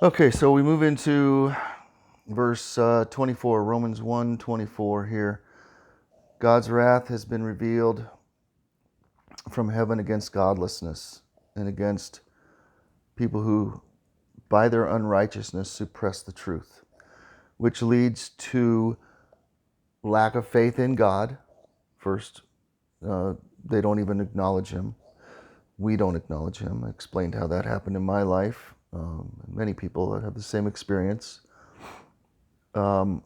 Okay, so we move into verse 24, Romans 1:24 here. God's wrath has been revealed from heaven against godlessness and against people who, by their unrighteousness, suppress the truth, which leads to lack of faith in God. First, they don't even acknowledge Him. We don't acknowledge Him. I explained how that happened in my life. Many people have the same experience. Then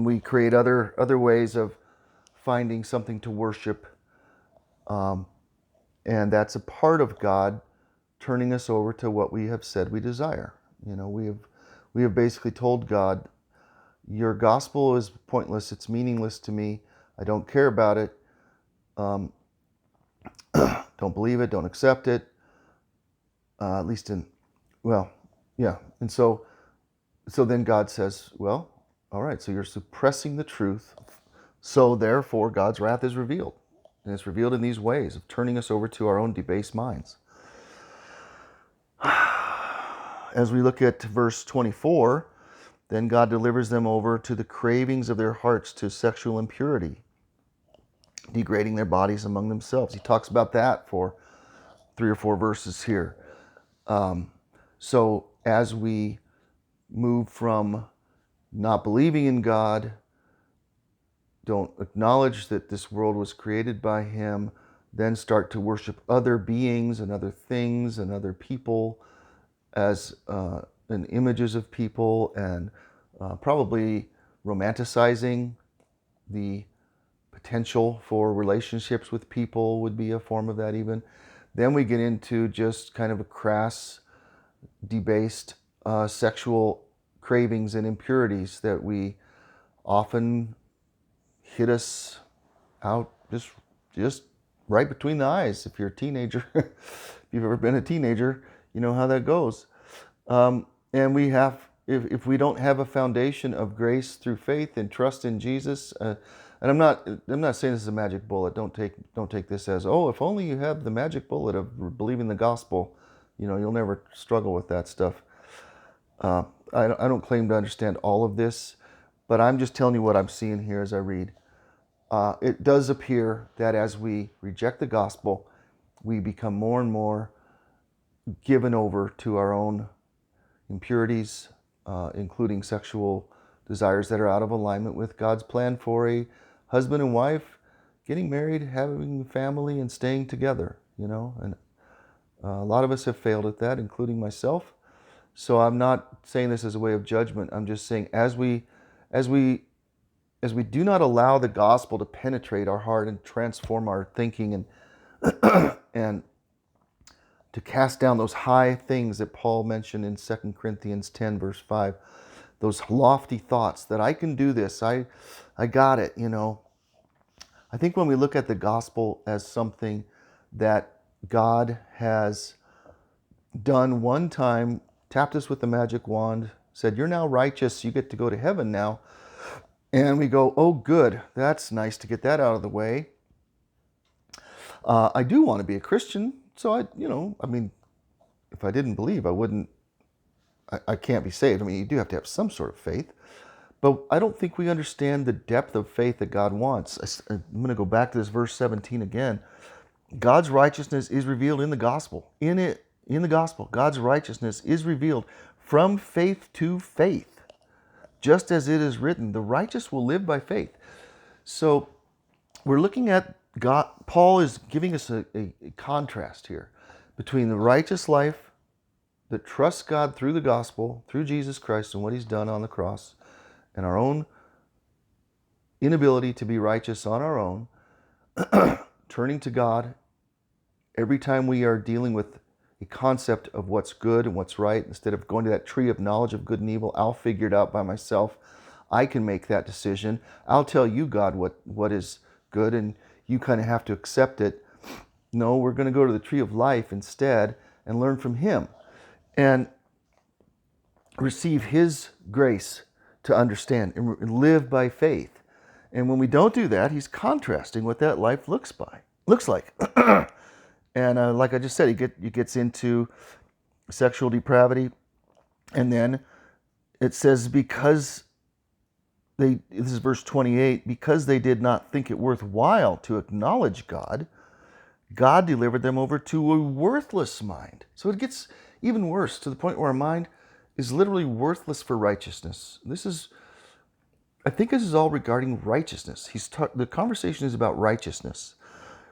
we create other ways of finding something to worship, and that's a part of God turning us over to what we have said we desire. We have basically told God, your gospel is pointless, it's meaningless to me, I don't care about it, don't believe it, don't accept it, at least and so then God says, well, all right, so you're suppressing the truth, so therefore God's wrath is revealed. And it's revealed in these ways of turning us over to our own debased minds. As we look at verse 24, then God delivers them over to the cravings of their hearts to sexual impurity, degrading their bodies among themselves. He talks about that for 3 or 4 verses here. So as we move from not believing in God, don't acknowledge that this world was created by Him, then start to worship other beings and other things and other people as and images of people, and probably romanticizing the potential for relationships with people would be a form of that even. Then we get into just kind of a crass, debased sexual cravings and impurities that we often hit us out just right between the eyes. If you're a teenager, if you've ever been a teenager, you know how that goes. And we have, if we don't have a foundation of grace through faith and trust in Jesus, and I'm not saying this is a magic bullet. Don't take this as, oh, if only you have the magic bullet of believing the gospel, you'll never struggle with that stuff. I don't claim to understand all of this, but I'm just telling you what I'm seeing here as I read. It does appear that as we reject the gospel, we become more and more given over to our own impurities, including sexual desires that are out of alignment with God's plan for a husband and wife getting married, having a family, and staying together. And a lot of us have failed at that, including myself. So I'm not saying this as a way of judgment. I'm just saying as we do not allow the gospel to penetrate our heart and transform our thinking and to cast down those high things that Paul mentioned in 2 Corinthians 10, verse 5, those lofty thoughts that I can do this, I got it, I think when we look at the gospel as something that God has done one time, tapped us with the magic wand, said, you're now righteous, you get to go to heaven now, and we go, oh, good, that's nice to get that out of the way. I do want to be a Christian, so if I didn't believe, I can't be saved. You do have to have some sort of faith, but I don't think we understand the depth of faith that God wants. I'm going to go back to this verse 17 again. God's righteousness is revealed in the gospel. In the gospel, God's righteousness is revealed from faith to faith. Just as it is written, the righteous will live by faith. So we're looking at God. Paul is giving us a contrast here between the righteous life that trusts God through the gospel, through Jesus Christ and what He's done on the cross, and our own inability to be righteous on our own, turning to God every time we are dealing with a concept of what's good and what's right. Instead of going to that tree of knowledge of good and evil, I'll figure it out by myself. I can make that decision. I'll tell you, God, what is good, and you kind of have to accept it. No, we're going to go to the tree of life instead and learn from Him and receive His grace to understand and live by faith. And when we don't do that, He's contrasting what that life looks like. And like I just said, he gets into sexual depravity, And then it says, because this is verse 28, because they did not think it worthwhile to acknowledge God, God delivered them over to a worthless mind. So it gets even worse, to the point where our mind is literally worthless for righteousness. I think this is all regarding righteousness. The conversation is about righteousness.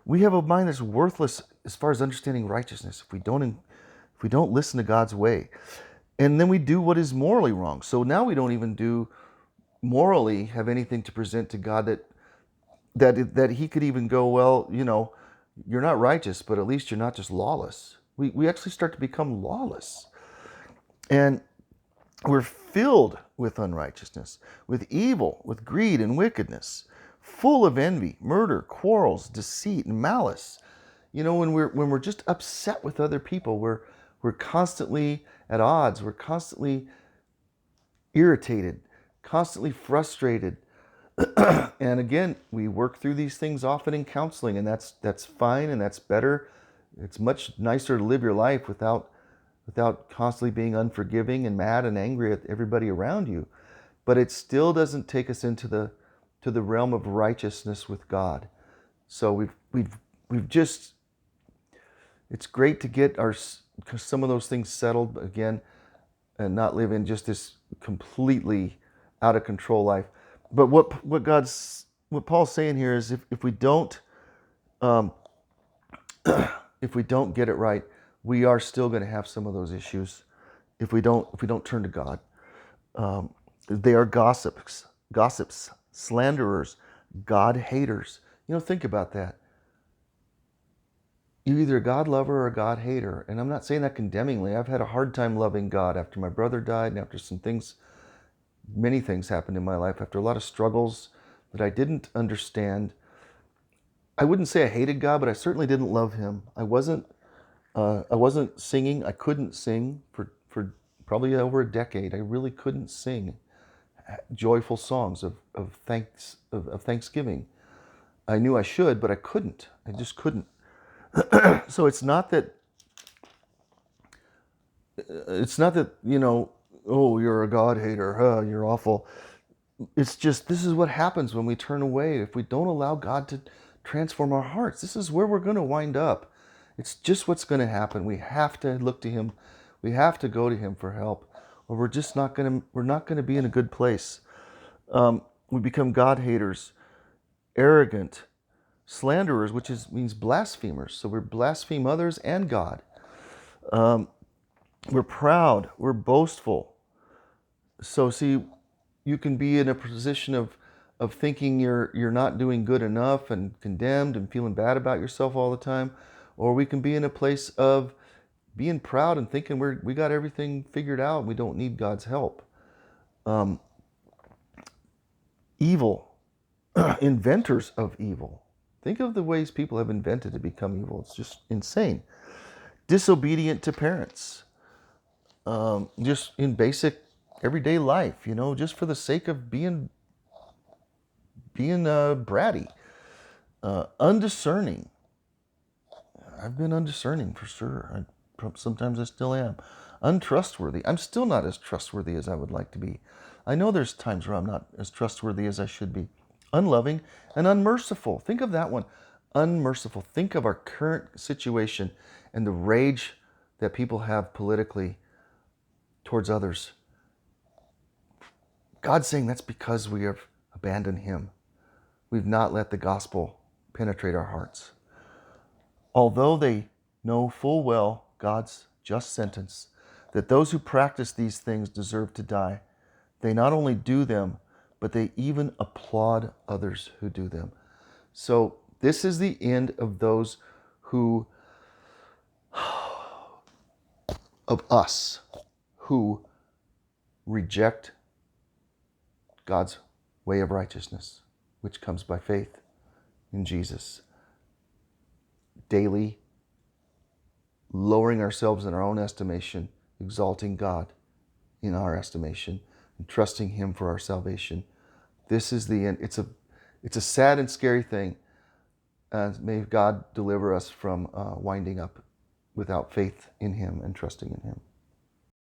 We have a mind that's worthless as far as understanding righteousness if we don't listen to God's way. And then we do what is morally wrong. So now we don't even morally have anything to present to God that he could even go, well, you're not righteous, but at least you're not just lawless. We actually start to become lawless. And we're filled with unrighteousness, with evil, with greed and wickedness, full of envy, murder, quarrels, deceit, and malice. When we're just upset with other people, we're constantly at odds, we're constantly irritated, constantly frustrated. And again, we work through these things often in counseling, and that's fine, and that's better. It's much nicer to live your life without constantly being unforgiving and mad and angry at everybody around you. But it still doesn't take us into the realm of righteousness with God. So we've just, it's great to get some of those things settled again, and not live in just this completely out of control life. But what Paul's saying here is, if we don't if we don't get it right, we are still going to have some of those issues if we don't turn to God. They are gossips, slanderers, God haters. Think about that. You're either a God lover or a God hater. And I'm not saying that condemningly. I've had a hard time loving God after my brother died, and after many things happened in my life, after a lot of struggles that I didn't understand. I wouldn't say I hated God, but I certainly didn't love him. I wasn't singing. I couldn't sing for probably over a decade. I really couldn't sing joyful songs of thanksgiving. I knew I should, but I couldn't. I just couldn't. So it's not that oh, you're a God hater, you're awful. It's just, this is what happens when we turn away. If we don't allow God to transform our hearts, this is where we're going to wind up. It's just what's going to happen. We have to look to him. We have to go to him for help, or we're not going to be in a good place. We become God haters, arrogant, slanderers, which means blasphemers. So we blaspheme others and God. We're proud. We're boastful. So see, you can be in a position of thinking you're not doing good enough and condemned and feeling bad about yourself all the time, or we can be in a place of being proud and thinking we got everything figured out and we don't need God's help. Evil, inventors of evil. Think of the ways people have invented to become evil. It's just insane. Disobedient to parents, just in basic everyday life, just for the sake of being bratty. Undiscerning. I've been undiscerning for sure. Sometimes I still am. Untrustworthy. I'm still not as trustworthy as I would like to be. I know there's times where I'm not as trustworthy as I should be. Unloving and unmerciful. Think of that one. Unmerciful. Think of our current situation and the rage that people have politically towards others. God's saying that's because we have abandoned him. We've not let the gospel penetrate our hearts. Although they know full well God's just sentence, that those who practice these things deserve to die, they not only do them, but they even applaud others who do them. So this is the end of those of us who reject God's way of righteousness, which comes by faith in Jesus. Daily lowering ourselves in our own estimation, exalting God in our estimation, and trusting him for our salvation. This is the end. It's a sad and scary thing. May God deliver us from winding up without faith in him and trusting in him.